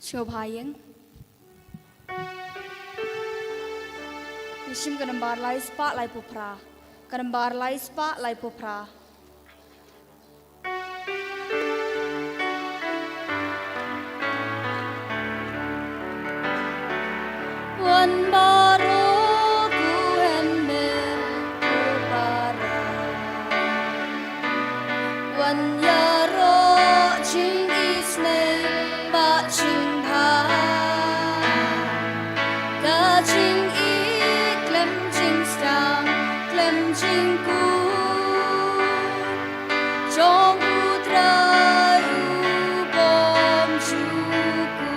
Shobhayang Nishim Ganambar Lai Spa Lai Pupra Ganambar Lai Spa Lai Pupra One baro guhenmen kupara One yaro ching isne ba ching ha Ga ching I klem ching stang klem ching ku Chong udra ubom chuku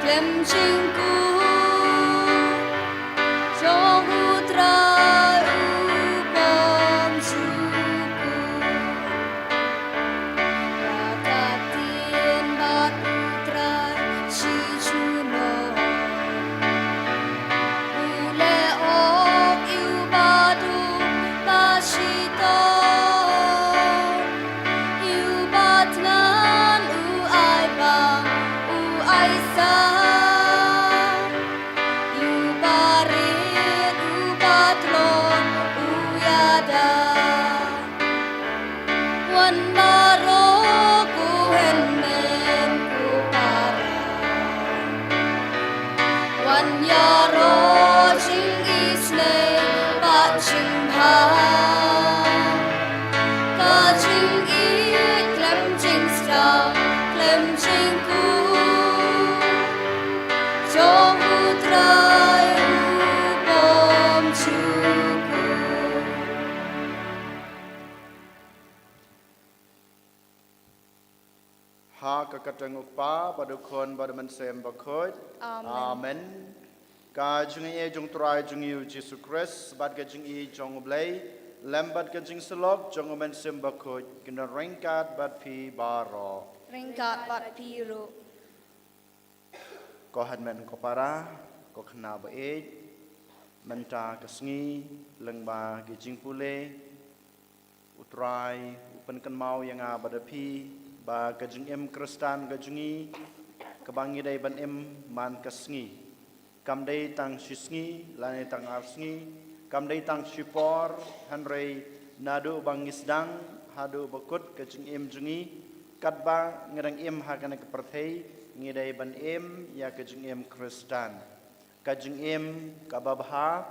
Klem ching ku Chong udra ubom chuku Rakatin bat udra chi chuno Ule ok iu badu bashito Iu batnan u ai bang u ai sa Katang ukpa padukon badaman sem bakot. Amen. Ka jungi jung try jungi Jesus Christ bad ka jungi jong blay lambat ka jing selok jong men sem bakot kena ringkat bad pi baro. Ringkat bat piro. Ko han men ko para ko khna ba e menta kasngi lengba ki jing pule utrai upen kan mau yang badapi ba kajung em Kristan kajungi kebangi dai ban em man kasngi kam dai tang sisngi lane tang arsngi kam dai tang sipor hanrei nadu bangisdang hadu bakut kajung em jungi katba ngerang em hakana ke perthei ngidai ban em ya kajung em Kristan kajung em kababha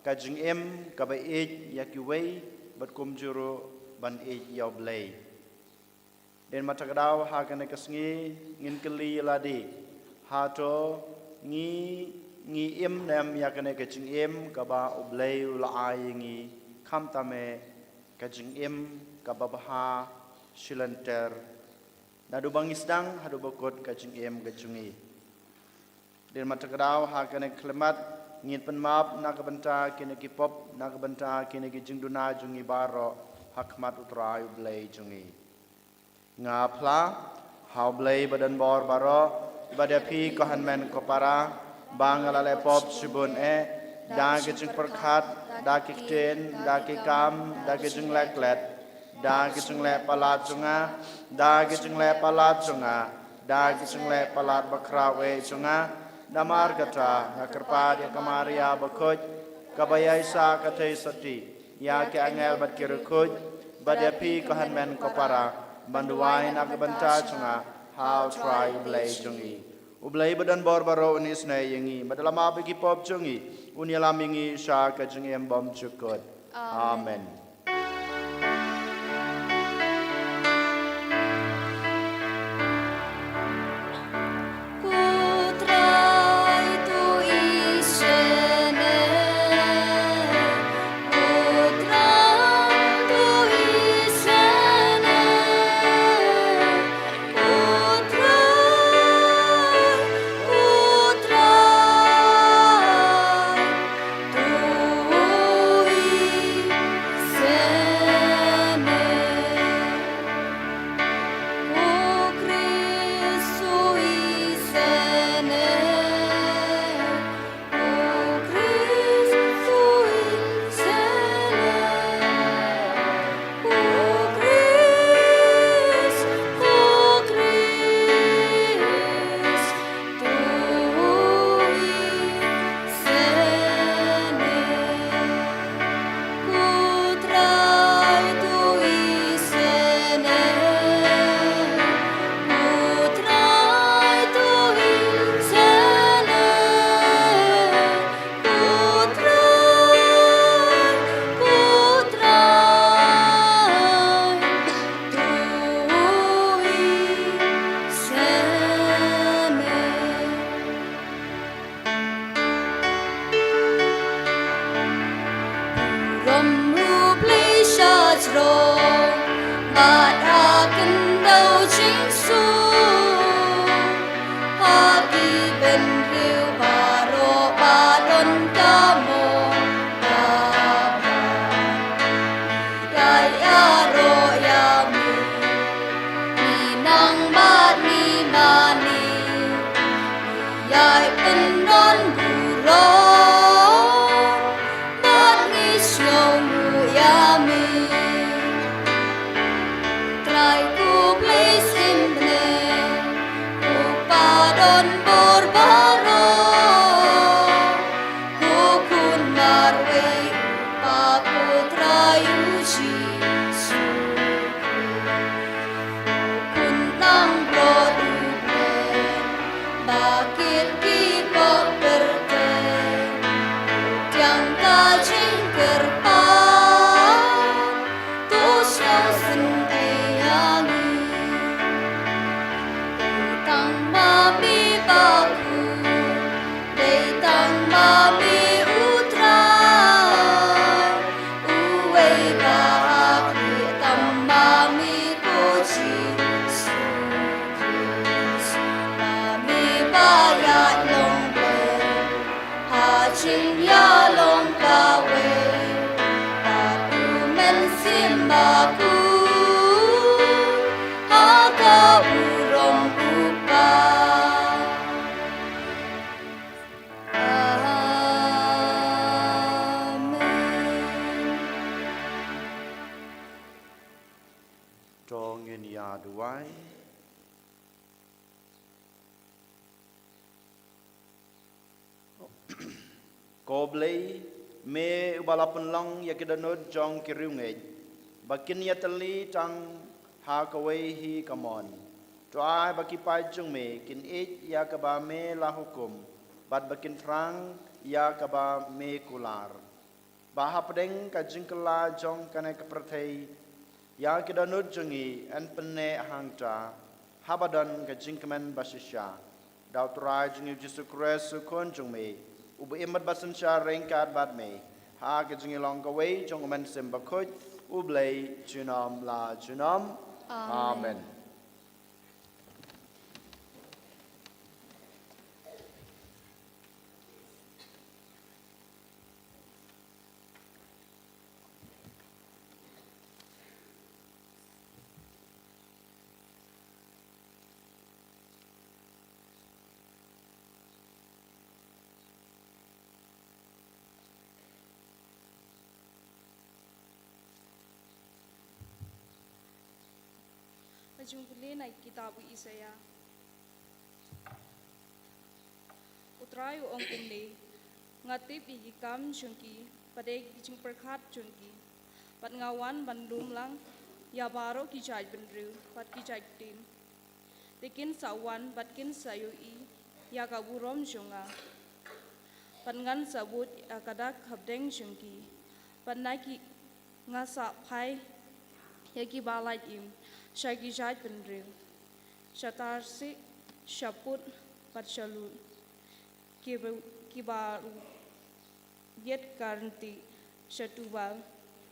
kajung em kabai ya kiwei bat kumjuru ban yablei dan mata kedau hakan kesngi ngin keli ladi hato ngi im nam yakane kecing im kaba ublei ulai ngi kam tame kecing im kaba baha silanter nadu bangisdang hadu bakut kecing im kecungi dan mata kedau hakan klemat ngin penmap nak benta kini kipop nak benta kini kijing duna jungi baro hakmat utrai ublei jungi ngapla haublei badan bor baro badapi kohan men kopara bangala lepop subun da kicing perkat da kikten da kikam da kicing leklet da kicing le palat junga da kicing le palat junga da kicing le palat bakrawe junga damar kata ngakerpa dia kamaria bakut kabayai sa katei sati ya ke angel bat kirukut badapi kohan men kopara banduai nak banta chunga how try ublay jungi ublay badan bor baro unis na yengi badalam abigi pop jungi unyalam yengi sha ka jungi embom chukot amen Israel, but akan đâu chính su, hagi ben riu baro badon kamo, dai aro yami, ni nang mat ni mani, yai penon buron. Duai Koblei me ubalapan lang yakidanod jong kirungej bakin yatali tang hakaway hi kamon try bakipay jong me kin it yakaba me la hukum bad bakin frang yakaba me kular bahapadeng kajingkala jong kanay kapratay ya kita nujungi en penne hangta habadan ka jingkemen basisya daw turai jungi Yesus Kristus konjung me ubu imat basansya rengkat bad me ha ka jungi long kawai jong men sembakut ublay junam la junam amen. Jungkule na kitabu Isaya. Utrayu ong kumne ngatip igikam jungki padek jung perkhat jungki pat ngawan bandum lang yabaro ki jaj benru pat ki jaj tim tekin sawan batkin sayui ya kaburom junga pat ngan sabut akadak habdeng jungki pat naki ngasa phai yaki balai im Syagi jahit penril, syatarsi, syaput, patsalut, kibaru, yet karanti, syatubal,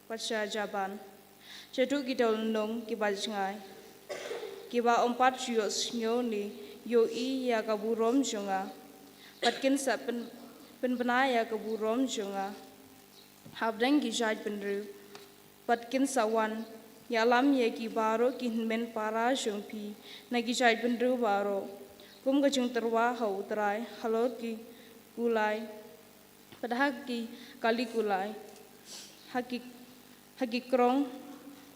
patsajaban, syatu kidolnong kibajngai, kiba ompat syos nyoni, yoi ya kaburom jonga, patkin sa penbenaya kaburom jonga, habdeng jahit penril, patkin sawan, Yalam yaki baro kinmen para jungpi nagi jai benru baro kum gajung terwa hau terai halor ki kulai padahak ki kali kulai haki krong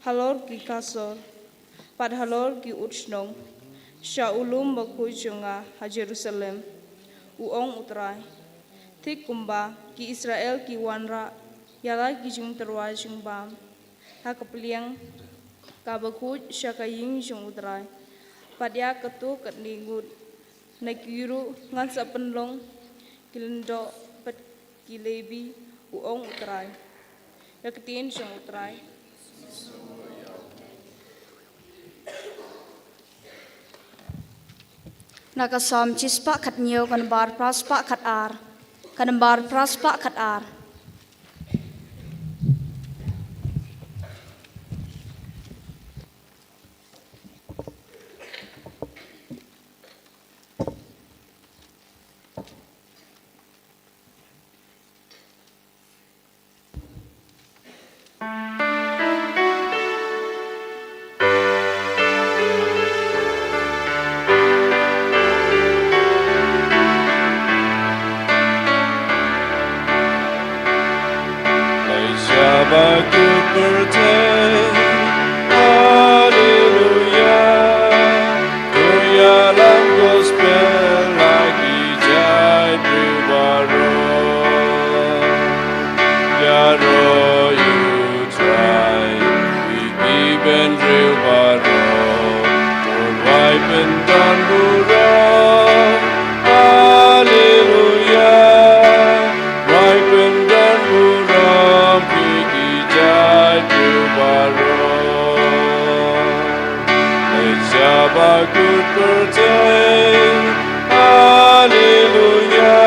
halor ki kasor pad halor ki utsnong sya ulum baku junga ha Jerusalem uong utrai tik kumba ki Israel ki wanra yala ki jung terwa jungbam ha kepliang kabakut syakaying jung utrai padya ketu ketningut nakiru ngan sa penlong kilendo pat kilebi uong utrai yaketin jung utrai Nakasam cispa kat nyo kan bar praspa kat ar kan bar praspa kat ar bakul percaya. Haleluya, dalam gospel lagi jai baru. Ya roh you try, we even real baru. Don't wipe and down murah. Haleluya, wipe and down murah, pergi jai baru. Bakul percaya, haleluya,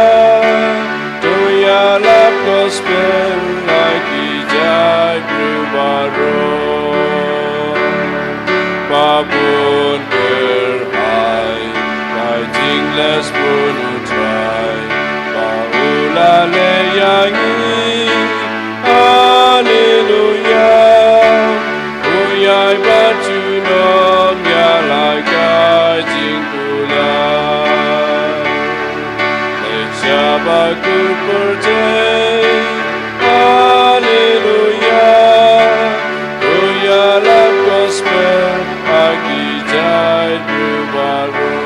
doyalah gospel lagi jai baru. Babun berhai, kajing les pun utrai, baulah leyangi, haleluya, uyai batu nom yalah kajing pulai. Leja bakul percaya, haleluya, doyalah gospel lagi jai baru.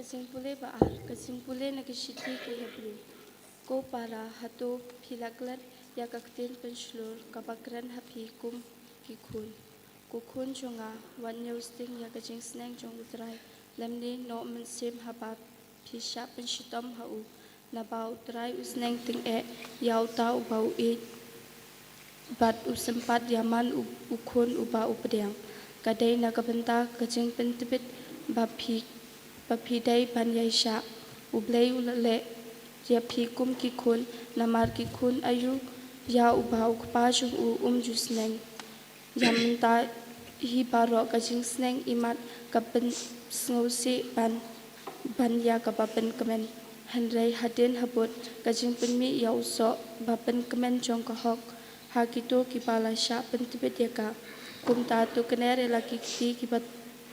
Kasimpule baar, kasimpule nagishiti ke hebru. Ko para hato pilaglat ya kaktin penslur kabakran hapi kum kikun. Kukun jonga wan nyusting ya kajing sneng jong utrai. Lemni no mensim habab pisha penshitom hau. Nabau utrai usneng ting yau tau bau bat usempat yaman ukun uba upediang. Kadai nagabenta kajing pentibit Bapidai Banyaisha, Ublay Ulale, Yapi Kum Kikun, Namar Kikun Ayu, Ya Ubau Pajung Jusneng, Yamenta Hibaro Kajing Sneng Imat Kapen Snowsi Banya Kapapen Kemen, Henry Hadin Habut, Kajing Penmi Yauso, Bapen Kemen Jong Kahok, Hakito Kipala Sha Pentibet Yaka, Kumta tu Kenere Laki Kiti Kipat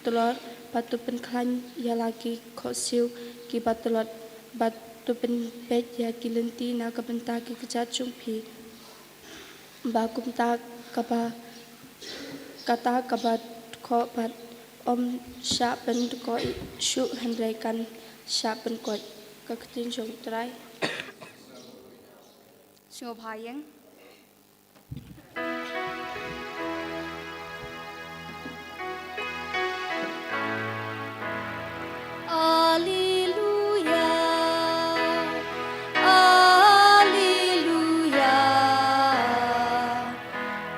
Telor, Batu penklan ya lagi kosil ki batulot batu penpet ya kilenti na kabenta ki kecacung pi bakum ta kaba kata kabat ko bat om sya pen ko syu hendrai kan sya pen ko kaketin jong trai Singo Bhayeng. Alleluia, Alleluia,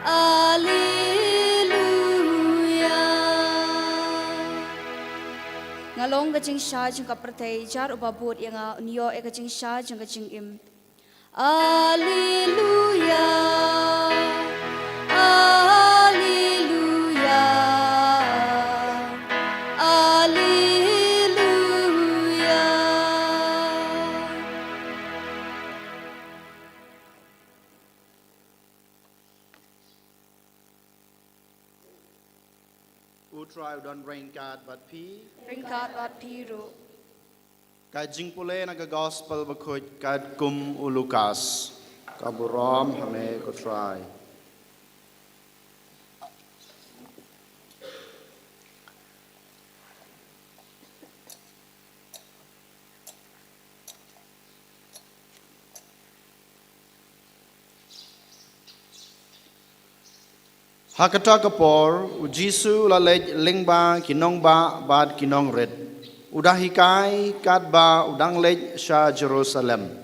Alleluia. Ngalong kajing sha jung kapertei jar ubabut yang niyo kajing sha jung kajing im. Alleluia, Alleluia, Alleluia. Utrai udon rain card but pi. Ringkat wat piru. Kajing pule naga gospel bakut kad kum ulukas. Kaburam hame ko try. Hakata kapor ujisu lalej lingba kinong ba bad kinong red. Udahikai kadba udang lej sha Jerusalem.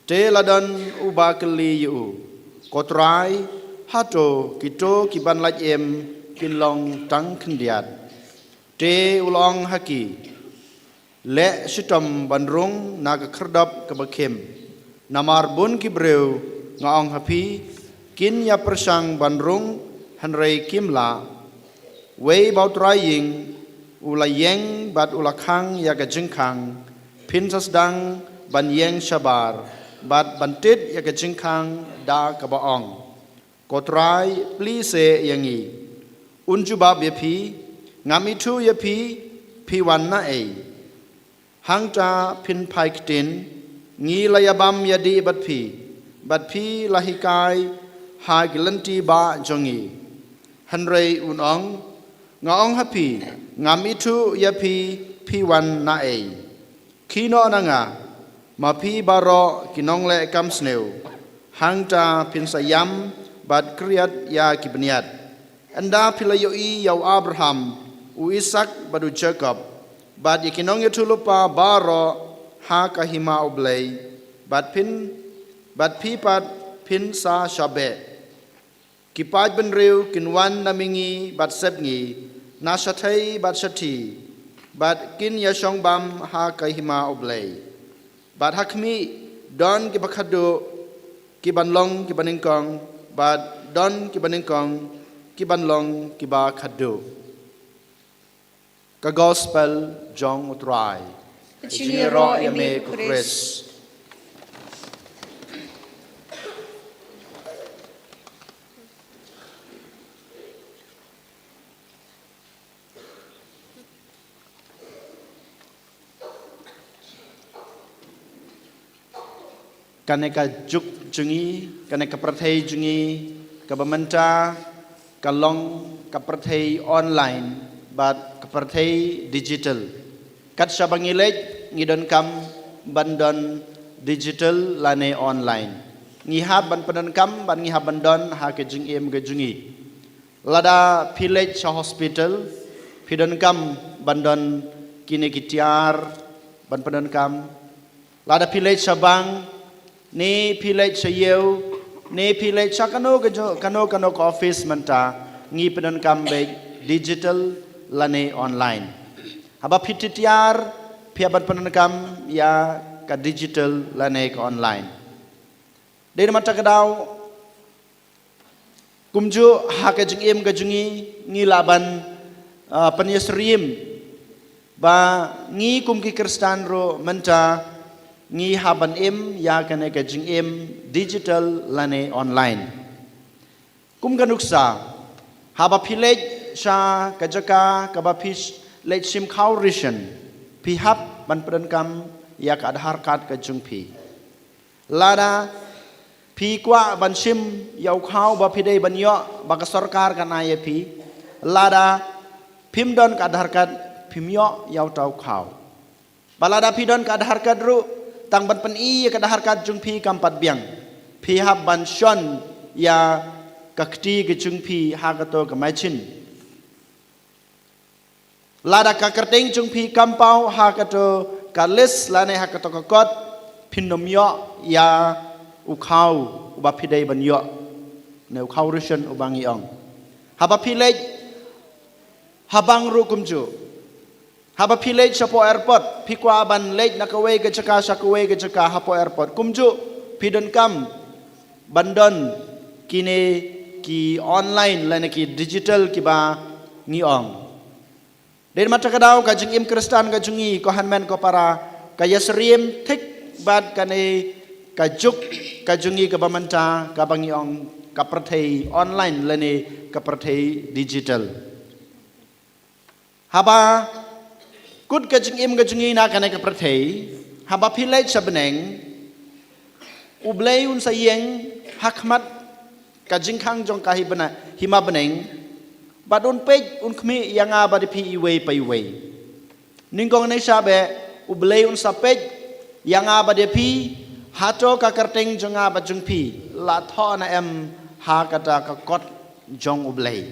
Te ladan uba keli yu. Kotrai hato kito kiban laj em kinlong tang kendiat. Te ulong haki. Le shitom bandrung naga kerdap kebakim. Namar bun kibreu ngaong hapi kin ya persang bandrung Henry Kimla, Wei Bautrai Ying, ula yeng bat ula khang ya ka jingkhang phin sasdang ban yeng shabar bat bantit ya ka jingkhang da ka baong kotrai pli se yangi unjubab ya phi ngamitu ya phi wan na ei hangta phin phai ktin ngi layabam ya di bat phi lahikai ha gilanti ba jongi hanrei unong ngaong happy ngamitu ya phi wan na ei kino nanga ma phi baro kinong le kam sneu hangta phin sayam bat kriat ya kibniat anda philayoi yau Abraham u Isaac badu Jacob bat ikinong yatulupa baro ha kahima oblei bat phi pat phin sa shabe kipaj benriu kinwan namingi bat sepngi nasathai bat sathi bat kin yashong bam ha kahima oblei bat hakmi don ki bakhadu ki banlong ki baningkong bat don ki baningkong ki banlong ki ba khadu ka gospel jong utrai Chiniro imi Chris. kaneka juk jungi kaneka prathei jungi ka bamanta ka long ka prathei online bat ka prathei digital kat sabangilej ngidon kam bandon digital lane online ngihab ban padan kam ban ngihab bandon ha ke jing em ke jungi lada village hospital pidon kam bandon kine kitiar ban padan kam lada village sabang ni village sayeu ni village sakano ke kano ko office manta ngi padan kam be digital lane online haba pititiar piabat penanakam ya ka digital lane ka online dari mata kadau kumju ha ka jingim ka jungi ngi laban penyesrim ba ngi kumki kristan ro menta ngi haban im ya ka ka jingim digital lane online kum ganuksa haba pilej sha kajaka kabapish lech sim khau rishan pihap ban perankam yak adhar card ka jungpi lada pi kwa ban sim yau khau ba pidei ban yo ba ka sarkar ka na ye pi lada phim don ka adhar card phim yo yau tau khau balada pi don ka adhar card ru tang ban pen i ka adhar card jungpi kampat biang pihap ban shon ya kakti ke jungpi ha ka to ka machin lada ka kerting chung phi kampau ha ka to ka lis lane ha ka to ka kot phinom yo ya u khau u ba phidei ban yo ne u khau rishan u bangi ong ha ba philej ha bang ru kumju ha ba philej sapo airport phikwa ban lej nakawe ke chaka sakwe ke chaka ha po airport kumju phidon kam bandon kine ki online lane ki digital ki ba ngi ong dari mata kadau kajing im kristan kajungi ko hanmen ko para kayasrim thik bad kane kajuk kajungi ka bamanta ka bangiong ka prathei online lene ka prathei digital haba kut kajing im kajungi na kane ka prathei haba philai sabneng ublei un sayeng hakmat kajing khang jong kahi bana hima beneng badun pej un khmi yanga badi pi iwe pa iwe ningkong nei sabe ublei un sapej yanga badi pi hato ka kerteng jonga bajung pi la tho na em ha kata ka kot jong ublei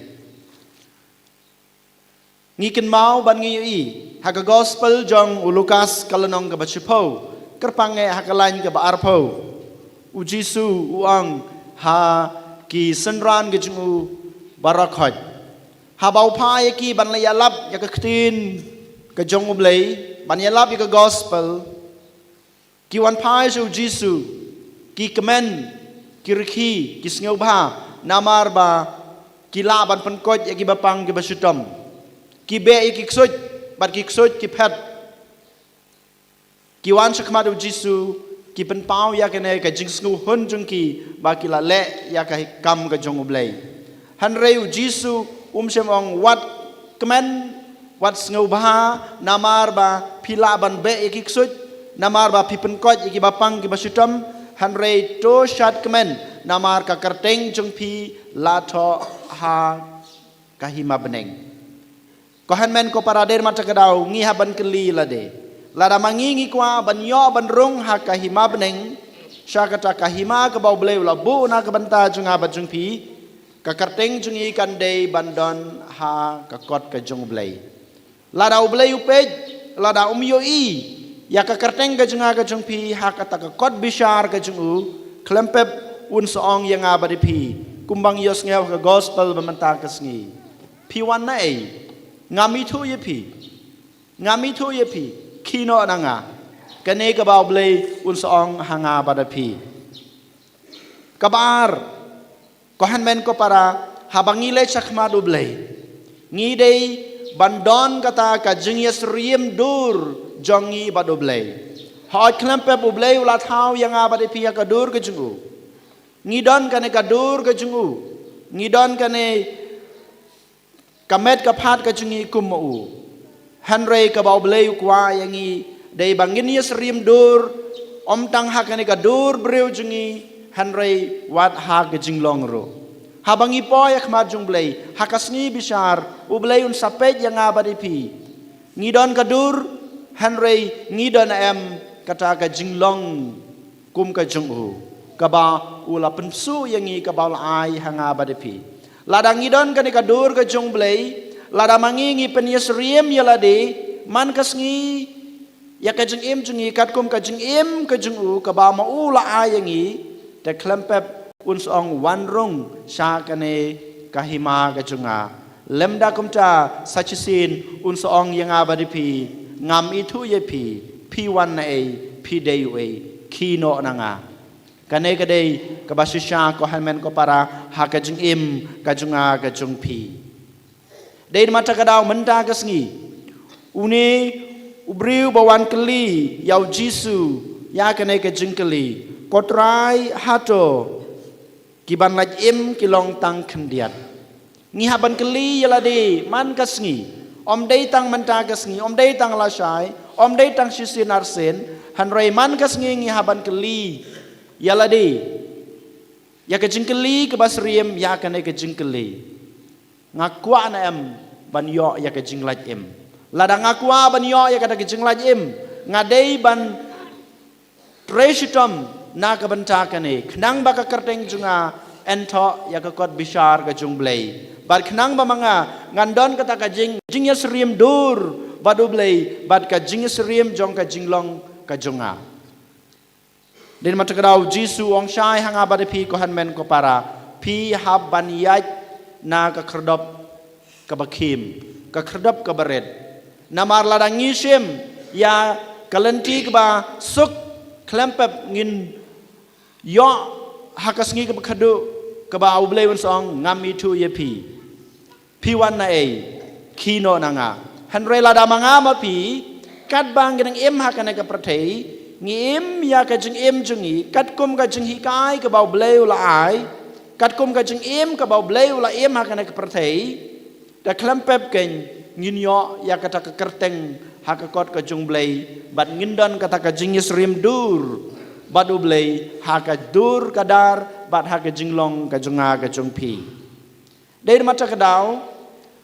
ngikin mau ban ngi i ha ka gospel jong ulukas kalanong ka bachipo kerpange ha ka lain ka ba arpo u jisu uang ha ki senran ge jungu barakhoj habau phai ki ban la yalap ya ka ktin ka jong ublei ban yalap ya ka gospel ki wan phai su jisu ki kemen ki rikhi ki sneu bha namar ba ki la ban pan koj ya ki bapang ki basutom ki be ya ki ksoj บัดกิกสุดกิเพดกิวันชักมาดูจิสูกิเป็นเป้ายากันเนกจิงสงูหุ่นจงกีบากิละเละยากะกำกับจงอุบเลยฮันเรวจิสูเชมองวัดกแมนวัดสงูบานามาร์บาพิลาบันเบยกิกสุดนามาร์บาพิเป็นก้อยกิบาปังกิบาชุดมฮันเรโตชัดกแมนนามาร์กะกระเตงจงพีลาทอฮากะฮิมาบเนงก็ฮันแมนก็ปาราเดร์มาจากดาวงี้ฮาบันกลีละเดlada mangingi kwa banyo banrung hakahima beneng syakata kahima ke bau beleu labu na ke banta junga bajung pi ka karteng jungi kandei bandon ha ka kot ka jung blei lada ublei upej lada umyo i ya ka karteng ka junga ka jung pi ha ka ta ka kot bishar ka jungu klempep un soong yang abadi pi kumbang yos ngeu ka gospel bamanta ka sngi pi wan na ei ngami thu ye pi kino nanga kane ka bau blei un song hanga badapi kabar kohan men ko para habangile chakma du blei ngi dei bandon kata ka jingyas riem dur jongi badu blei ha klempe bu blei ula thau yang abadapi ka dur ka jungu ngi don kane ka dur ka jungu ngi don kane kamet ka phat ka jungi kumu Henry ka bau blei kwa yangi dei bangin yes rim dur om tang hakane ka dur breu jungi Henry wat ha ka jinglong ro habangi po yak ma jung blei hakasngi bishar u blei un sapet yang abadi pi ngidon ka dur Henry ngidon em kata ka jinglong kum ka jungu ka ba ula pensu yangi ka bau ai hanga abadi pi ladang ngidon ka ni ka dur ka jung blei lada mangingi penias riem yalade man kasngi ya kajeng im jungi katkum kajeng im kajeng u kaba ma u la ayangi te klempep unsong wanrung syakane kahima kajunga lemda kumta sachisin unsong yang abadipi ngam itu yepi pi wan na e pi dewe kino nanga kane kadei kabasisha ko hanmen ko para ha kajeng im kajunga kajung pi Dari mata kadau menta kesngi, uni ubriu bawan keli yau jisu ya kene ke jengkeli kotrai hato kiban laj im kilong tang kendiat ngi haban keli yalade man kesngi om dei tang menta kesngi om dei tang lasai om dei tang sisin arsen hanrei man kesngi ngi haban keli yalade ya ke jengkeli ke basriem ya kene ke jengkeli ngakwa na em ban yo ya ke jinglaj em lada ngakwa ban yo ya ke jinglaj em ngadei ban treshitom na ka banta kane khnang ba ka kerteng junga ento ya ka kot bishar ka jungblei bar khnang ba manga ngandon kata ka jingya sriem dur badu blei bad ka jingya sriem jong ka jinglong ka junga din matakrau jisu ong shai hanga ba de pi ko hanmen ko para pi hab ban yaj na ka kerdop ka bakim ka kerdop ka baret na marla dangisim ya kalenti ka ba suk klempep ngin yo hakasngi ka bakadu ka ba ublei wan song ngami tu ye pi wan na e kino na nga hanre la da manga ma pi kat bang gedang em hakane ka prathei ngim ya ka jing em jungi kat kum ka jing hi kai ka ba ublei la ai kat kum ka jing em ka bau bleu la em hakane ka prathei da klempep ken ngin yo ya kata ka kerteng hakakot ka jung blei bat ngindon kata ka jingis rim dur badu blei haka dur kadar bat haka jinglong ka junga ka jung pi dei mata ka dau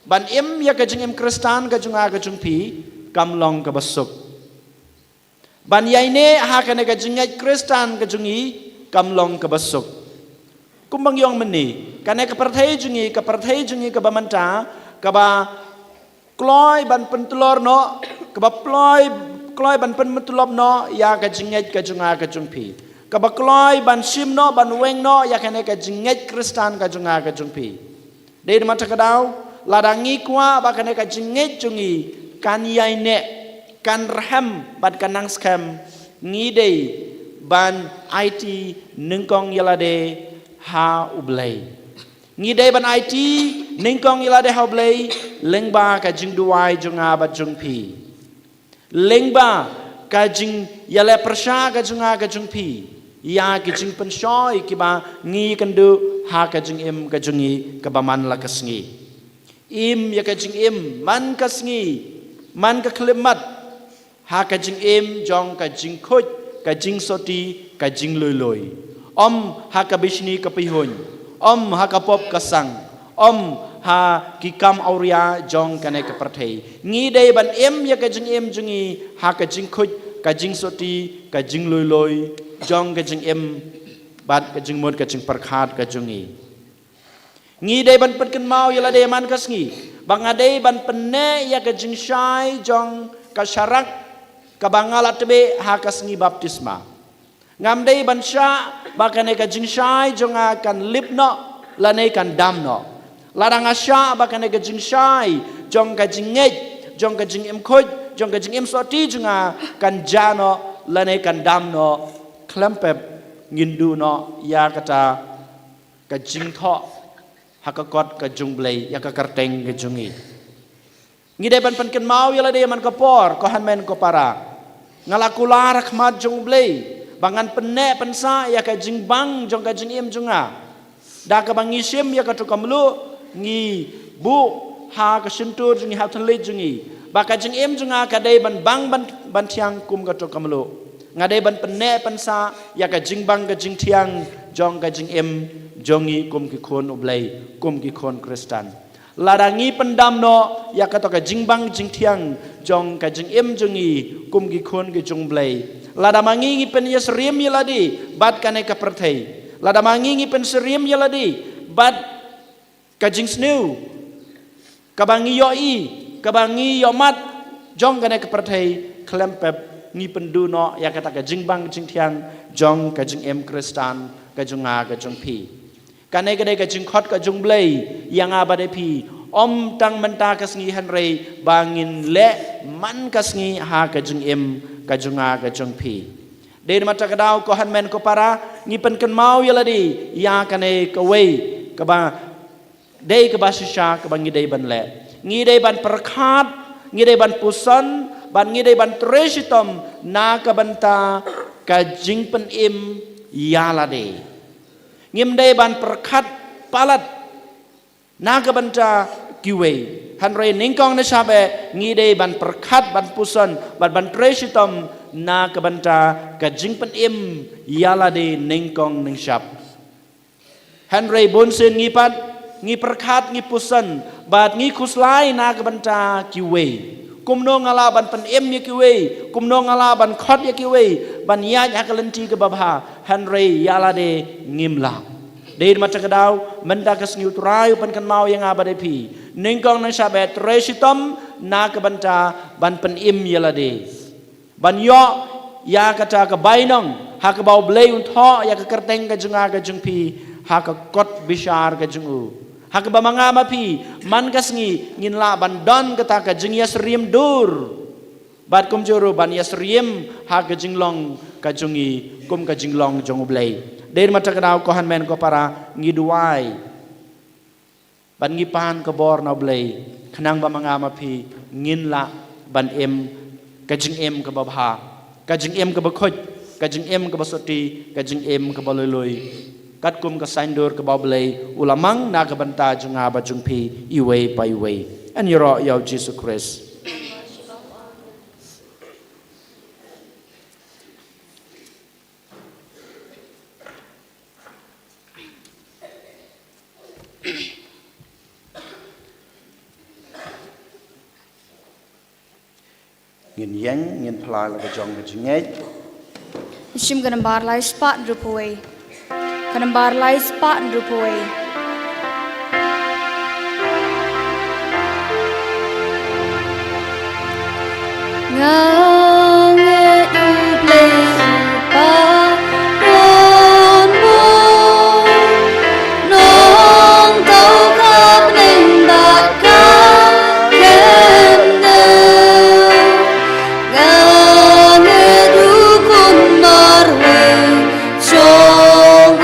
ban em ya ka jing em kristan ka junga ka jung pi kamlong ka basuk ban yaine hakane ka jingai kristan ka jungi kamlong ka basuk kumbang yong meni kane ka parthai jungi ka bamanta ka ba kloi ban pentelor no ka ba kloi ban penmetulop no ya ka jinget ka junga ka jungpi ka ba kloi ban sim no ban weng no ya kane ka jinget kristan ka junga ka jungpi dei mata ka dau ladangi kwa ba kane ka jinget jungi kan yaine kan raham bat kanang scam ngidei ban IT nengkong yalade ha ublei ngidei ban IT ningkong ila de haublei lengba ka jing duai junga ba jung pi lengba ka jing yale persha ka junga ka jung pi ya ki jing pen shoi ki ba ngi kan du ha ka jing im ka jungi ka ba man la ka sngi im ya ka jing im man ka sngi man ka klimat ha ka jing im jong ka jing khoj ka jing soti ka jing loi loi om ha ka bishni ka pi hon om ha ka pop ka sang om ha ki kam auria jong ka ne ka prathei ngi dei ban em ya ka jing em jungi ha ka jing khoj ka jing soti ka jing loi loi jong ka jing em bat ka jing mod ka jing parkhat ka jungi ngi dei ban pen kan mau ya la dei man ka sngi bang adei ban penne ya ka jing shai jong ka syarak ka bangala tebe ha ka sngi baptisma ngam dei ban sha ba ka ne ka jing shai jong akan lipno la ne kan damno ladang asya ba ka ne ka jing shai jong ka jing ngej jong ka jing em khoj jong ka jing em soti jong kan jano la ne kan damno klempep ngindu no ya kata ka jing tho hakakot ka jung blei ya ka karteng ka jungi ngi de ban pan ken mau ya la de man ka por ko han men ko para ngalakula rakhmat jung blei bangan penne pensa ya ka jing bang jong ka jing em junga da ka bang ngisim ya ka to kamlu ngi bu ha ka sintur jungi ha than le jungi ba ka jing em junga ka de ban bang ban thiang kum ka to kamlu ngade ban penne pensa ya ka jing bang ka jing thiang jong ka jing em jongi kum ki khon oblei kum ki khon kristan larangi pendam no ya ka to ka jing bang jing thiang jong ka jing em jongi kum ki khon ki jong blei ladamangi ngi pen yes riem yaladi bat ka ne ka prathei ladamangi ngi pen seriem yaladi bat ka jing snu ka bangi yo i ka bangi yo mat jong ka ne ka prathei klempep ngi pendu no ya ka ta ka jing bang jing thiang jong ka jing em kristan ka junga ka jong pi ka ne ka de ka jing khot ka jong blei yang aba de pi om tang menta ka sngi han rei bangin le man ka sngi ha ka jing em ka junga ka jong pi de mata ka dau ko han men ko para ngi pen kan mau yala di ya ka ne ka wei ka ba de ka ba sha ka bangi de ban le ngi de ban perkhat ngi de ban pusan ban ngi de ban tresitom na ka banta ka jing pen im yala de ngim de ban perkhat palat na ka banta kiwe han re ningkong na sabe ngi de ban perkhat ban pusan ban tresitom na ka banta ka jing pen im yala de ningkong ning sap han re bonsen ngi pat ngi perkhat ngi pusan bat ngi khuslai na ka banta kiwe kumno ngala ban pen em ye kiwe kumno ngala ban khot ye kiwe ban ya akalanti ka babha han re yala de ngimla de mata ka daw menda ka sngi utrai pan kan mau yang aba de pi ningkong na sabe tresitom na ka banta ban pen im yala de ban yo ya kata ka bainong ha ka bau blei un tho ya ka kerteng ka junga ka jung pi ha ka kot bishar ka jungu ha ka bamanga ma pi man ka sngi ngin la ban don ka ta ka jing ya sriem dur bat kum juru ban ya sriem ha ka jinglong ka jungi kum ka jinglong jong blei der mata ka daw ko han men ko para ngi duai ban ngi pan ka bor na blei khnang bamanga ma pi ngin la ban em ka jing em ka babha ka jing em ka ba khoj ka jing em ka ba soti ka jing em ka ba loi loi kat kum ka saindur ka ba blei ulamang na ka banta junga ba jung pi iwe pa iwe an yoro yaw Jesus Christ ngin yang ngin phlai la ka jong ka jing ngej Ishim ganambar lai spat rupaway. Ganambar lai spat rupaway. Ngang uble upa ron mo nong tau kap ning bat ka ken ngang dukun marwe chong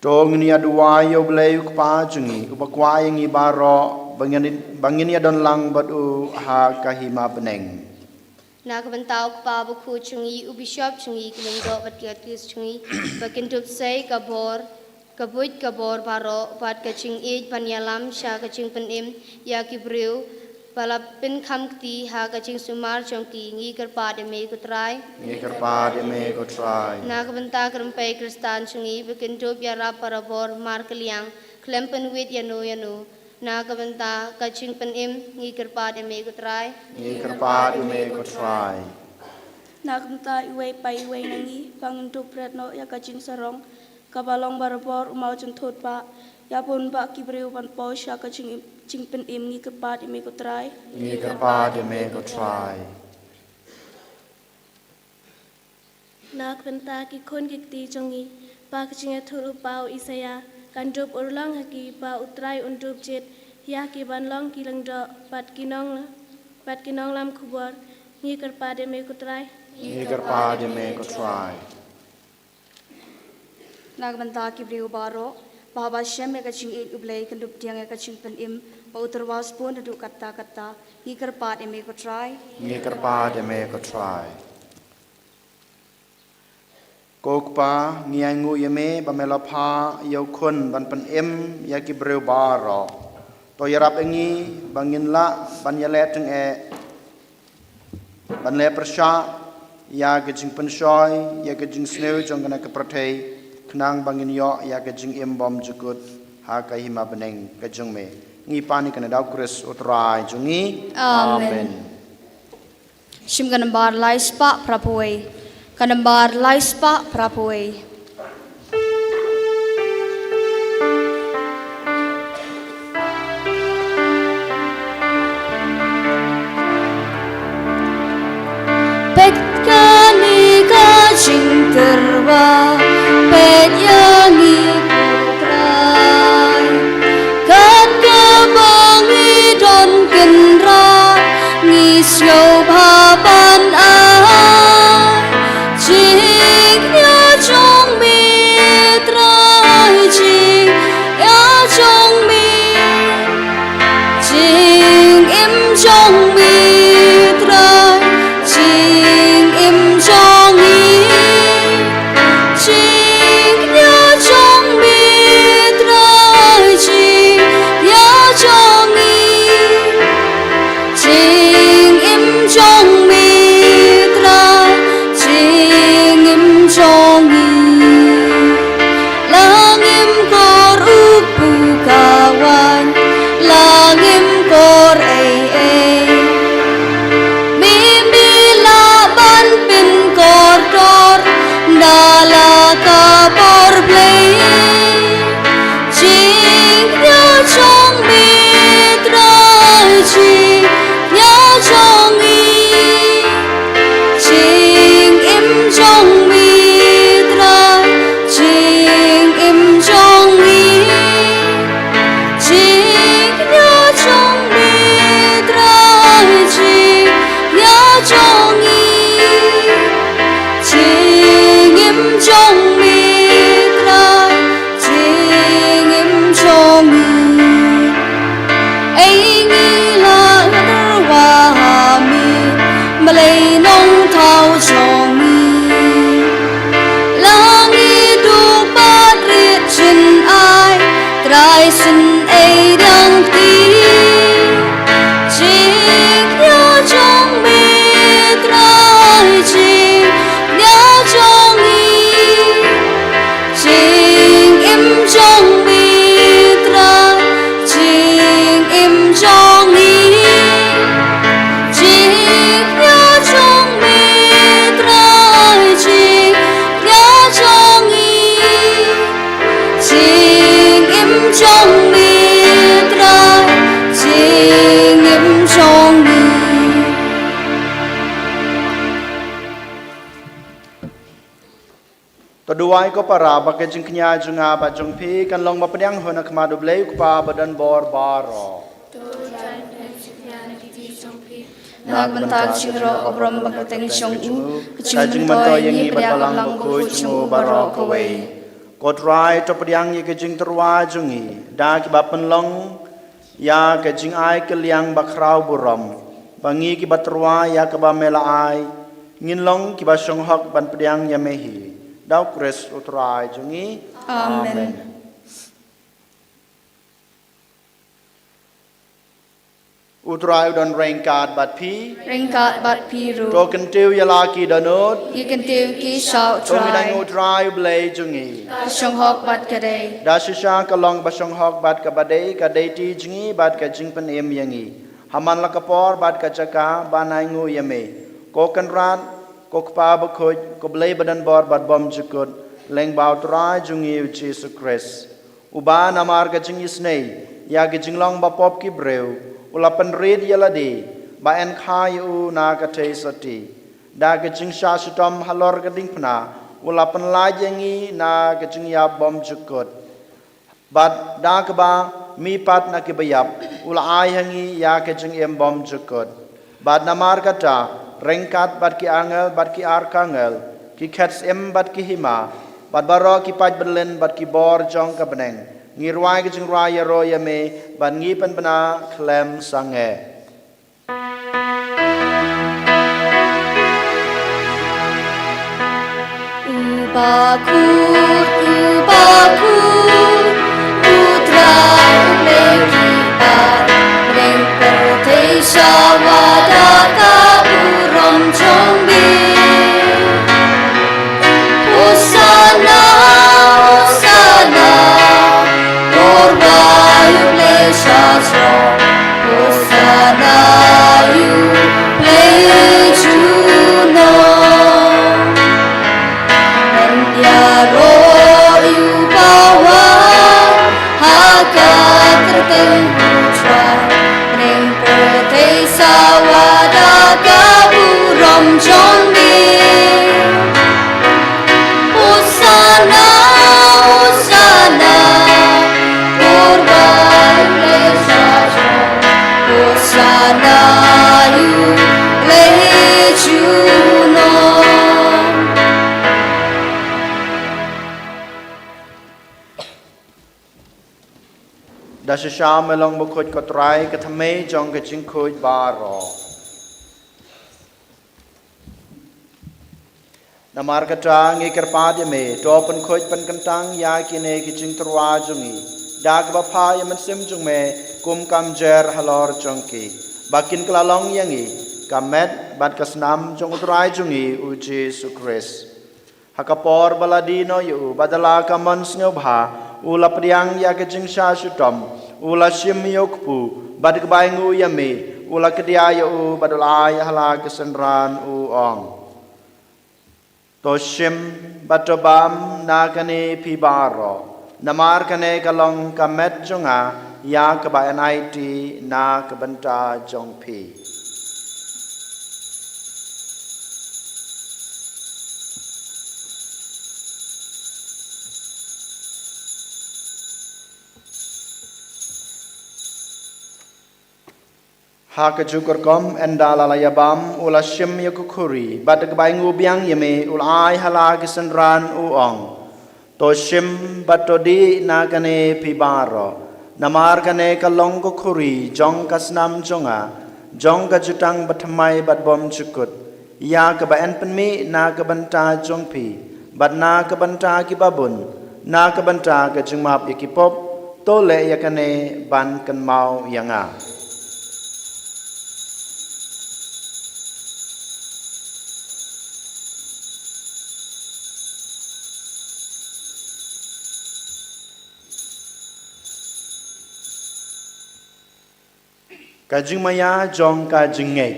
Tong ni adua yo bleu kpa jungi upakwa yang i baro bangin ya don lang badu ha kahima beneng. Na kabantao pa buku chungi ubishop chungi kumendo batkiatis chungi bakintup say kabor kabuit kabor baro bat kaching ej panyalam sha kaching penim ya kibreu balapin khamkti ha kaching sumar chongki ngi karpa de me kutrai Ngi karpa de me ko try. na kabanta krampai kristan chungi bakintup ya rap parabor mar kaliang klempen wit yanu na kabanta kaching penim ngi karpa de me kutrai Ngi karpa de me ko try. Nakamta iway pa iway nangi pangintu pretno ya kaching sarong kabalong barabor umau jentut pa ya pun pa kibreu pan pos ya kaching pen im ngi kepat imi kutrai Ngi karpa de me ko try. Nak benta ki kon ki jongi pa kaching thuru pau isaya kandup urlang haki pa utrai undup jet ya ki banlong ki langdo pat kinong lam khubor ngi karpa de me kutrai Ngi karpa de me ko try. Nagbanta kibriu baro baba shem me kaching ej ublei kandup tiang e kaching pen im pa uterwas pun duduk kata ni karpat eme ko try. Ngi karpa de me ko try. Kokpa ngi angu yeme ba melapha yo khun ban pen im ya ki breu baro. To yarap engi bangin la ban yale teng e ban le persha ya ke jing pen shoy ya ke jing sneu jong kana ke prathei knang bangin yo ya ke jing im bom jukut ha ka hima beneng ke jong me ngi pani kana daw kris utrai jungi Amen. Shim ganambar laispa prapuai. Ganambar laispa prapuai. Petkani kaching terwa pet yangi putrai kat kabangi don kendra ngisyo bhaban ai jing ya chong mi trai jing ya chong mi jing im chong mi trai jing im chong mi jing ya chong mi trai jing ya chong mi jing im chong mi trai jing im chong mi lang im kor upu kawan lang im kor mimi la ban pin kor dor dala kapor play jing ya chong mi trai jing ya chong mi jing im chong mi trai jing im chong mi jing ya chong mi trai jing ya chong mi jing im chong mi trai jing im chong mi ai ngi la wa mi malay nong thao chong mi lang i du pat riết chin ai trai sin ai dang ti jing ya chong mi trai jing ya chong mi jing im chong mi trai jing im chong mi jing ya chong mi trai jing ya chong mi jing im chong mi trai jing im chong mi. To duai ko para ba ke jing knya junga ba jong phi kan long ba panyang hona khma du bleu pa badan bor baro. Nagbantag chiro obrom bagteng chong u Kaching manto yang i badalang ba ku chungu baro ko wei. กดรายตบยังยากจิงตรวาจุงีดากิบาปันลงยากจิงไอกเลียงบักคราวบุรมบางีกิบัตรวายากบาเมลาไองินลงกิบาชงฮอกบันปดยังยาเมหีดาวคริสอุตรายจุงีอาเมนอุตรายอุดรเรงกาดบัดพี Ringkat bat piru. โตกันติวยาลากีดานุด You can do ki shao ตรงนี้ได้ try. อุตรายเบลยจุงี Shong hok bat kadai. ดาชิชากะลองบะชงฮอกบัดกะบะเดกะเดตีจงีบัดกะจิงเป็นเอ็มยังงีหามันละกะปอร์บัดกะจักาบานายงูยะเมโกกันรานโกกปาบะโคจกบเลบันบอร์บัดบอมจุกุดเลงบาวตรายจุงีอุจิสุคริสอุบานามารกะจิงยิสเนยยากะจิงลองบะปอบกิเบรวอุลาปันเรดยะละดีบาเอ็นคายอูนากะเทสติดากะจิงชาสุตอมฮะลอร์กะดิงพนาอุลาปันลายยังงีนากะจิงยาบอมจุกุดบัดดากบามีปัดนักบยับอุลายังงียากะจิงเอ็มบอมจุกุดบัดนามารกะตาเร่งกัดบัดกิอังเอลบัดกิอาร์คังเอลกิแคทเอ็มบัดกิหิมาบัดบารอกิปัจเบลเลนบัดกิบอร์จองกับเนงงีรวายกะจิงรายยะโรยะเมบัดงีปันปนาเคลมสังเอUbaku putra lekipa Reng pertesa wadaka urom chongbi Hosana, Hosana Korbayu pleshasro Hosana you plejuno Yaro you bawa hakat terputra Neng pertesa wadaka burom jombi Hosana, Hosana Korban lesajo Hosana you lejunoดาชชาเมลองบุคคลกตรายกะทะเมจองกะจิงโคยบารอนามารกะจางเอกรปาดยเมตอปันโคยปันกันตังยากินเอกิจิงตรวาจุงีดากบะพายมันซิมจุงเมกุมกัมเจรฮลอร์จงกีบักินกลาลองยังงีกัมเมดบัดกะสนามจงตรายจุงีอุจิสุคริสฮักปอร์บลาดีโนยูบัดลากะมันสเนบาอุลาปริยังยากจิงชาชุตอมอุลาชิมยกปูบัดกบายงูยามีอุลากดียายูบัดลายฮลากสันรานอูอองโตชิมบัดบามนาคเนพิบารอนามารคเนกลองกะเม็ดจงายากบายไนตีนากบันตาจงพีหากจุกรกอมเอนดาลาลายบามอุลาชิมยกุคุรีบัดกบายงูเบียงยเมอุลาไอฮลากิสันรานอูอองโตชิมบัดโตดีนากันเนพิบารอนามารกันเนกลองกุคุรีจงกัสนามจงจงกจุตังบัดทไมบัดบอมจุกุดยากบะเอ็นเป็นมีนากบันตาจงพีบัดนากบันตากิบาบุนนากบันตากจึงมาบยกิปบโตเลยกันเนบันกันเมายังกะจิงมายาจงกะจิงเงย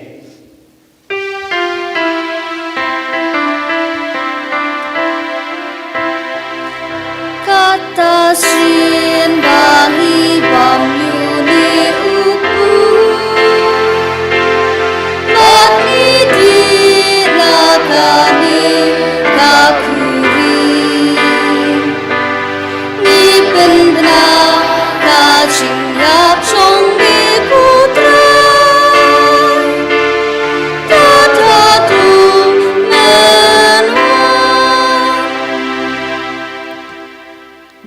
Kata sin bahi bam yuni upu Bani di nakani kakuri Ni bendna ka ching yap chong di putra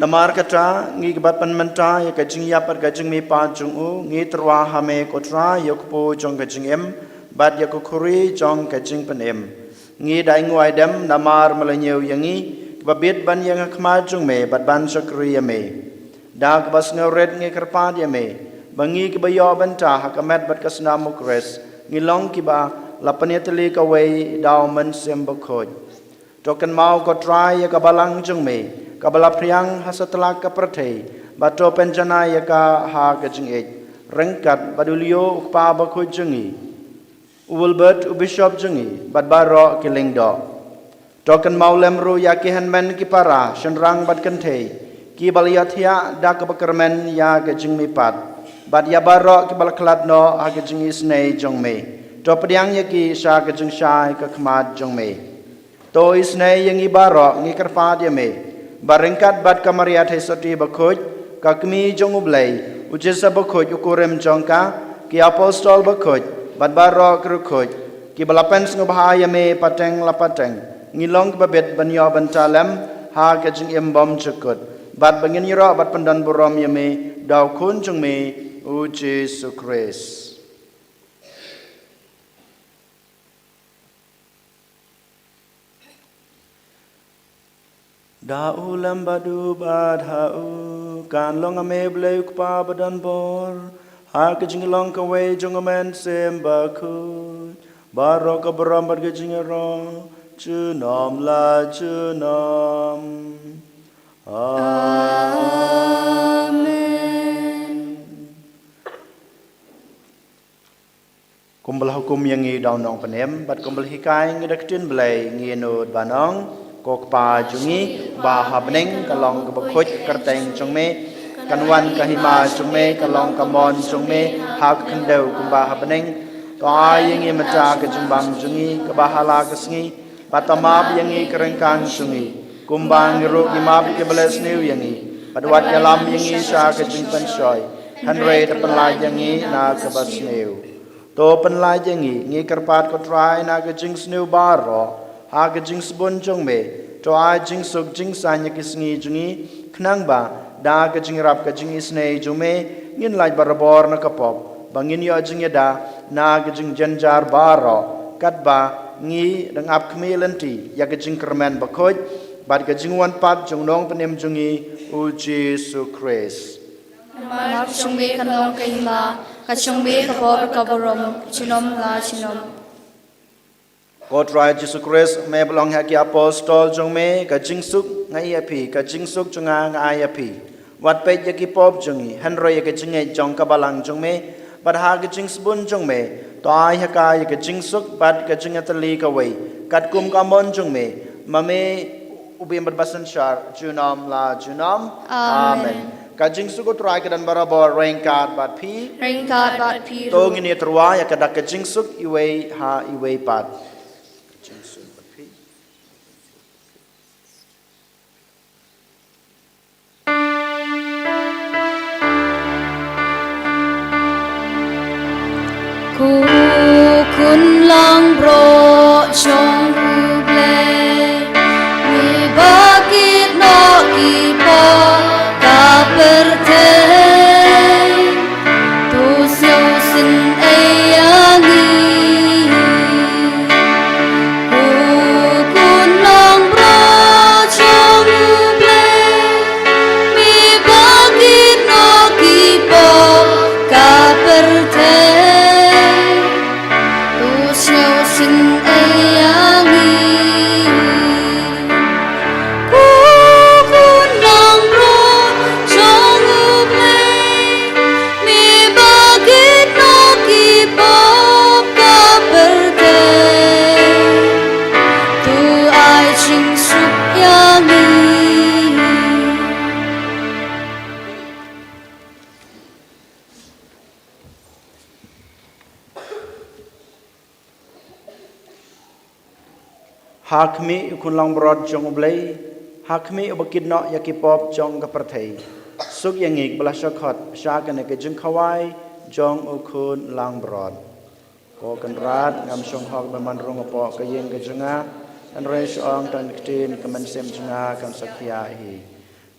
Namar kata ngi kebat penmenta ya kajing yapat kajing mi pa jung u ngi terwa hame kotra yokpo jong kajing em bat yakukuri jong kajing pen em ngi dai nguai dem namar melenyew yangi kebabit ban yang khma jung me bat ban sakri ya me da kebas ngret ngi kerpa ya me bangi kebayo benta hakamet bat kasna mukres ngi long kiba lapanetli ka wei daw man sem bakhoj token mau kotra ya kabalang jung me kabala priang hasatla ka prathei bato penjana ya ka ha kajing e rengkat badulio ukpa bakho jungi ulbert ubishop jungi badbaro killing do token maulem ru ya ki hanmen ki para shenrang bad kantei ki baliathia da ka bakarmen ya kajing mi pat bad ya baro ki balaklat no ha kajing isnei jongme to padiang ya ki sha kajing shai ka khmat jongme to isnei yang ibaro ngi karpa dia me barengkat bat kamaria thai soti bakhoj kakmi jong ublai ujesa bakhoj ukurem jongka ki apostol bakhoj bat baro krukhoj ki balapen ngobhaya me pateng lapateng ngilong babet banyo bantalem ha kajing embom chukut bat bangin yiro bat pandan burom yame daw kun jong me u Jesu Christ. Da ulam badu badhau kan long ame bleuk pa badan bor ha kajing long ka we jong amen sem baku baro ka bram bad kajing ro chunom la chunom amen. Kumbal hukum yang ngi daw nong panem bat kumbal hikai ngi daktin blai ngi nud banong kok pa jungi bahabneng kalong kebakhoj kerteng jongme kanwan kahima jongme kalong kamon jongme hak kendau kumbahabneng to ayeng mata ke jumbang jungi kebahala kesngi patamap yangi kerengkang jungi kumbang ru imap ke beles new yangi padwat yalam yangi sha ke jingpan shoy hanre tepenlai yangi na ke bas new to penlai yangi ngi kerpat ko try na ke jing new baro ha ke jing sebon jong me to a jing suk jing san ya kisngi jungi khnang ba da ke jing rap ke jing isne jume ngin lai barabor na kapop bangin yo jing da na ke jing janjar baro kat ba ngi dang ap khmelenti ya ke jing kermen bakhoj bad ke jing wan pat jong nong penem jungi u Jesu Christ. Mar chungme kanong kahima ka chungme ka bor ka borom chinom la chinom God right Jesus Christ me belong ha ki apostol jong me ka jingsuk ngai api ka jingsuk chunga ngai api wat pe ya ki pop jongi hanro ya ke jinge jong ka balang jong me bad ha ke jingsbun jong me to ai ha ka ya ke jingsuk bad ka jingatali ka wei kat kum ka mon jong me mame ubim berbasan syar junam la junam amen ka jingsuk ko try ka dan barabor rengkat bad pi to ngini terwa ya ka dak ka jingsuk iwei ha iwei pat. Kun lang bro chong uble mi bakit no kipo ka perte tu siu sin ayangi kun lang bro chong uble mi bakit no kipo ka perte Hakmi kun lang brod jong ublei hakmi ubakid no yakipop jong kaprathei suk yangik blasakhat shakan ke jing khawai jong ukun lang brod ko kan rat ngam song hok man rong apo ka yeng ke junga an re shong tan tin kaman sem junga kan sakya hi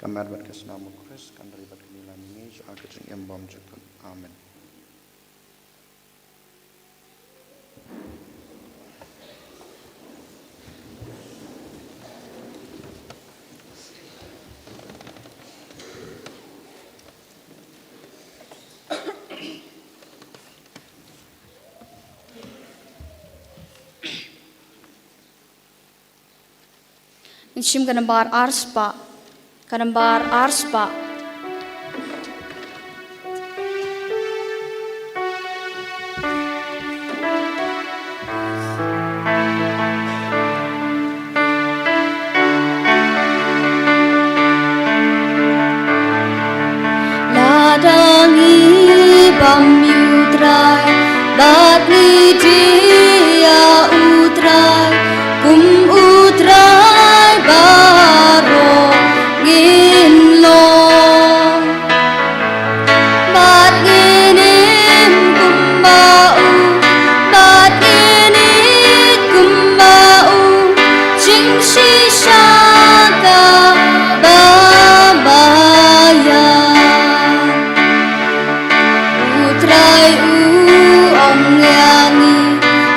Kamar bat kesnam Kristus kan dari bat kemilan ini soal kecing yang bom cekun. Amin. Nishim kanambar arspa. Kanambar arspa. Ladangi bam yudrai, bat ni dia utrai, kum utrai baro ngin lo, bat nginin kum bau, bat nginin kum bau, ching shi shaka babaya. Utrai ong yangi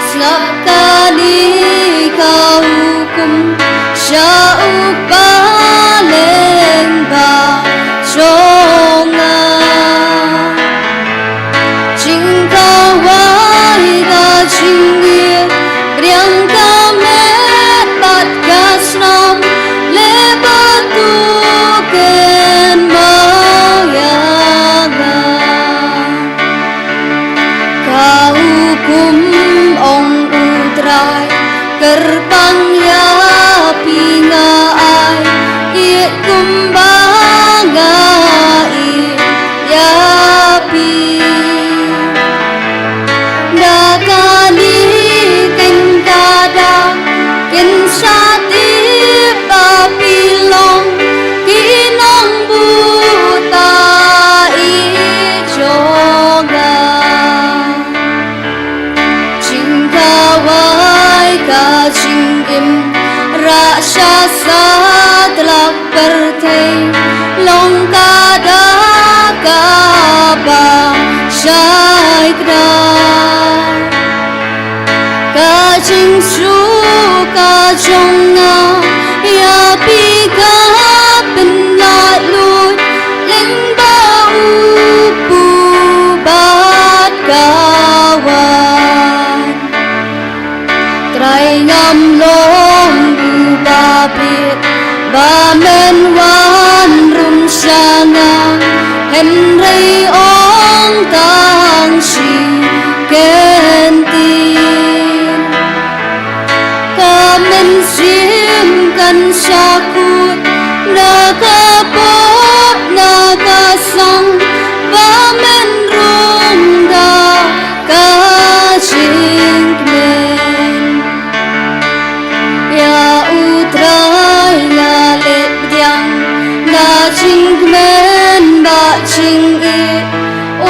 snapkani kau hukum syauk baleng ba jonga cinta wai ga cingir riang kamet bat gasnam lebat tuken mayaga kau hukum ong utrai gerbang ya pinga ai it kumbaga it ya pi dakani ken kada ken sati papilong kinong buta ijoga Cingkawai ka cingim raksasa telak bertei long kada kaba syaikda ka cing su ka jonga ya pika penat lut leng bau pu bat kawan trai ngam long bu babit ba men wan rum sana hen rei ong tang shi kentin ka men sim kan sakut na ka pop na ka sang ba men rum da ka ching men ya utrai ya let diang na ching men ba ching it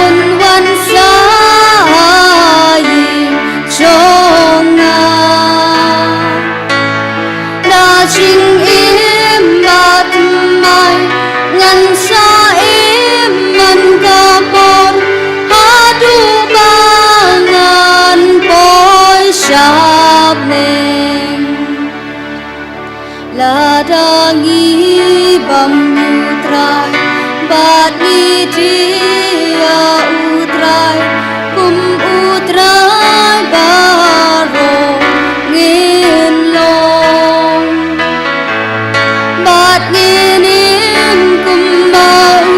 un wan sa yi chonga na ching im bat mai ngan sa im man ka por hadu bangan poi sap neng ladangi bam utrai bat ni dia utrai kum utrai baro ngin long bat nginin kum bau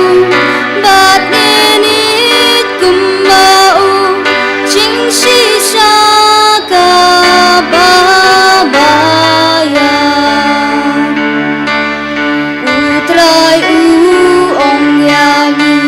bat nginit kum bau ching shi shaka babaya utrai ong yangi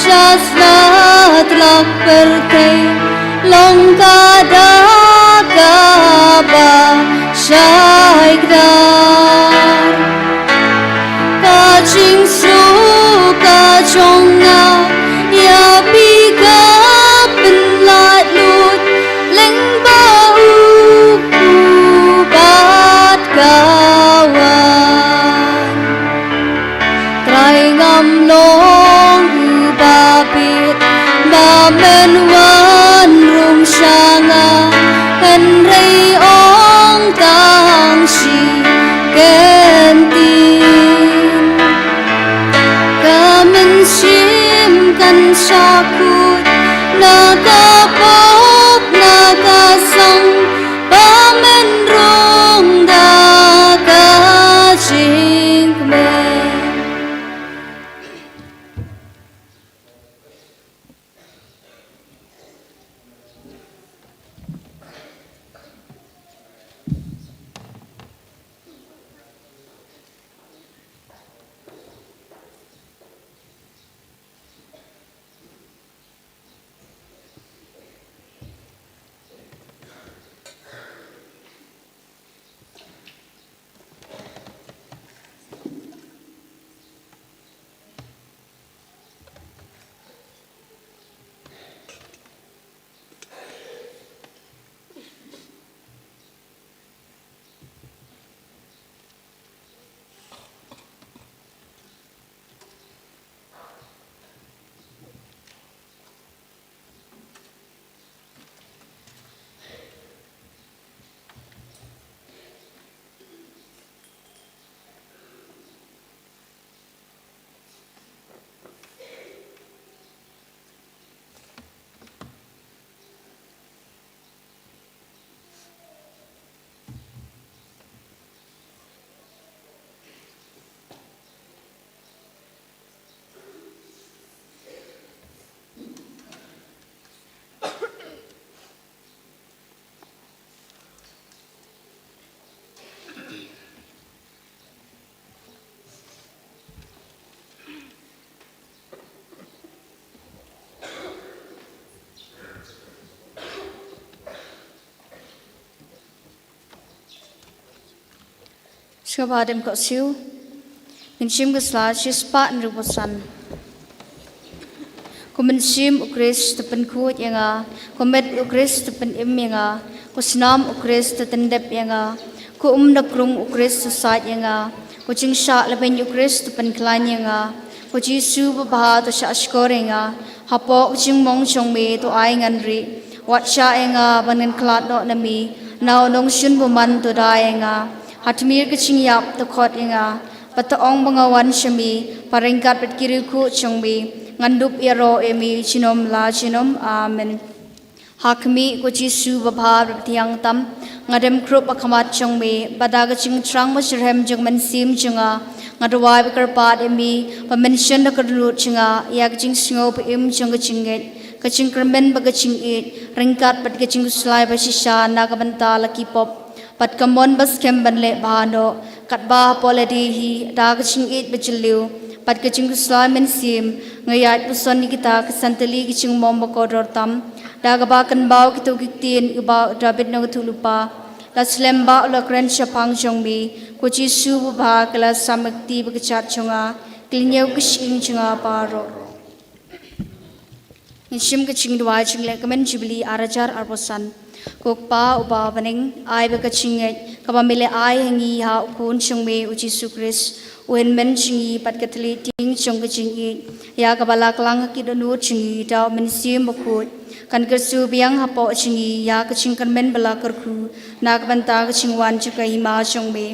Shaslat lak perkei Longkada kaba Shaikdar Kaching su kachonga Ya biga penlat lut Leng bau kubat kawan Trai ngam long ubabit Ba men wan rum shanga Kan rei ong tang shi kentin Kamen sim kan sakut Nakapop nakasang Ba men rong da kaching men Skabadem ko siu Minshim gusla shispa nrubosan Kuminshim ukris tepen kut yanga Kumet ukris tepen im yanga Kusnam ukris tetendep yanga Ku nakrung ukris susat yanga Kucing syak lepen ukris tepen klan yanga Kuci su babaha to syak skor yanga Hapo kucing mong chong me to ay nganri Wat syak yanga banen klat no nami Nau nong shun buman to da yanga Hatmir kecing yap tekot inga, pataong bangawan syami, paringkat berkiriku cengbi, ngandup iro emi cinom la cinom, amen. Hakmi kuci su babha bertiang tam, ngadem krup akamat cengbi, pada kecing terang masyarahem jeng mensim cenga, ngadawai berkerpat emi, pemensyen dekerlut cenga, ia kecing singop im ceng kecingit, kecing kermen bagacing it, ringkat pada kecing selai basisya nagabanta laki pop. Pat kamon bas kemban le bahano kat bah poladi hi da kaching it bejeliu pat kaching kusla men sim ngayat puson ni kita kesanteli kaching mom bakodor tam da gabakan bau kitu kitin uba dabit no tulupa la slemba la kren chapang jongbi kuchi su ba kala samakti bagchat chunga klinyau kishing chunga paro Nishim kaching dua ching le kamen jibli arajar arbosan Kokpa uba baning ay bagachinget kabamile ay hangi ha ukun chungme uji sukris uen men chingi pat katli ting chung kachingi ya kabala klang kidonu chingi daw mensim bukut kan kersu biang hapo chingi ya kaching kan men bala kerku nak banta kachingwan chukai ma chungme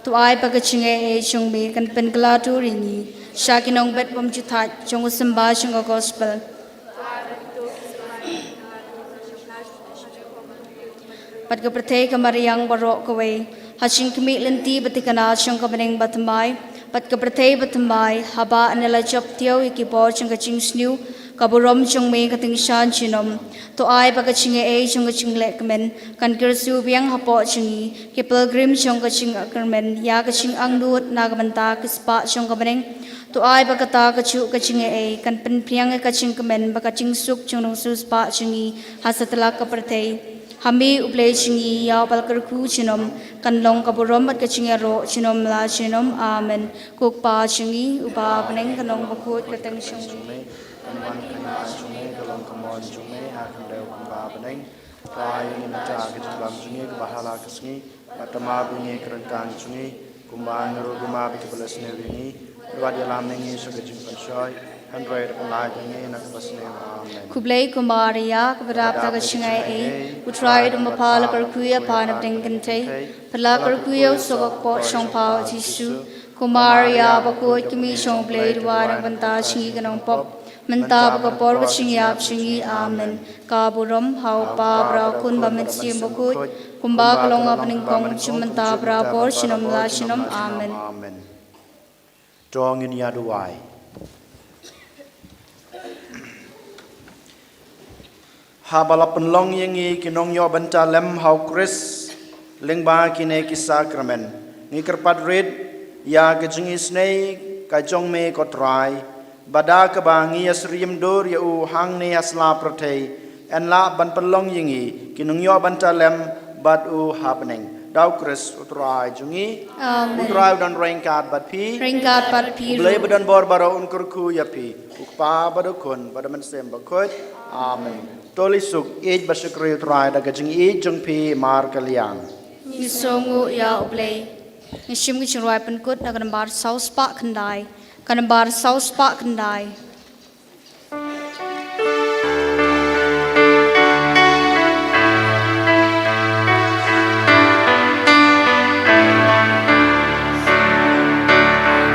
tu ay bagachinge e chungme kan pen kala tu ringi shakinong bet bom juthat chung samba chung gospel Pat ke pertei kamariang barok kawai haching kemi lenti batikana chung kabaning batamai pat ke pertei batamai haba anela job tiaw ikipor chung kaching sniu kaburom chung me kating shan chinom to ai bagaching e chung kaching le kamen kan kersu biang hapo chingi ke pilgrim chung kaching akarmen ya kaching angdut nagabanta kispa chung kabaning tu ai bakata kachu kaching kan pen priang kaching kemen bakaching suk chung nong sus pa chingi hasatla kapertei hami uplei chingi yaw palkar khu chinom kan long kaburom at kaching ro chinom la chinom amen kuk pa chingi upa peneng kanong bakut kateng chung Kan wan kan sungai kalau kemon sungai akan lewat kumba beneng Rai ini macam kita dalam sungai ke bahala ke sungai Matama bunyi kerengkang sungai Kumba ngeru kumba biki belas ini Dua di dalam nengi suka jumpa soy Handroid penlai nengi nak belas amen kublei kumaria keberapa kachingai utrai dum pala perkuya panap dengkente pala perkuya sogok pot song pau jisu kumaria bakut kimi song blei dua banta chingi kanong pop menta bakapor kachingi ap chingi amen kaburom hau pa bra kun bamit sim bakut kumba kalong apning kong chumenta bra por chinom la chinom amen amen Dong ini aduai Habala penlong yengi kinong yo banta lem hau Chris lengba kine kisakramen ngi kerpat red ya kejingi snei kajong me kotrai bada ka bangi asrim dor ya u hang ne asla protei en la ban penlong yengi kinong yo banta lem bad u happening dau Chris utrai jungi utrai dan rengkat bad pi ringkat pat pi blai badan bor baro unkurku ya pi ukpa badukun badaman sem bakut amen Toli suk ej basyukri utrai da gajing ej jung pi mar kaliang. Nisongu ya oblei. Nishim ki chingruai penkut na kanambar saus pak kendai. Kanambar saus pak kendai.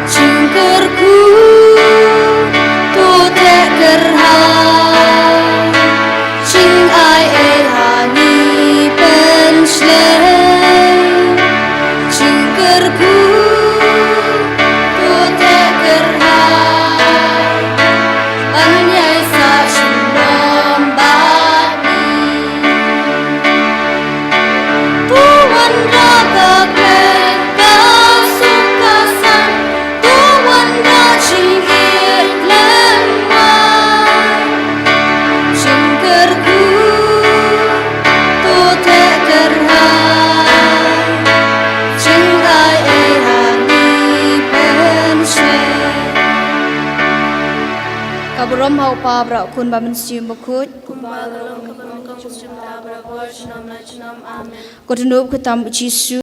Jingkerku tu tak gerhai Ching ai hangi pen slei Jingkerku tu tak gerhai Anyai sa chinom bani Tuan raga klen suka sang Tuan ra chingir lemai Jingkerku tu tak gerhai Jing ai hangi pen slei Kaburom hau pa bra kun bamen sium bakut. Kumba galong kapang kong chumta bra por chinom la chinom amen Kotunup kutam jisu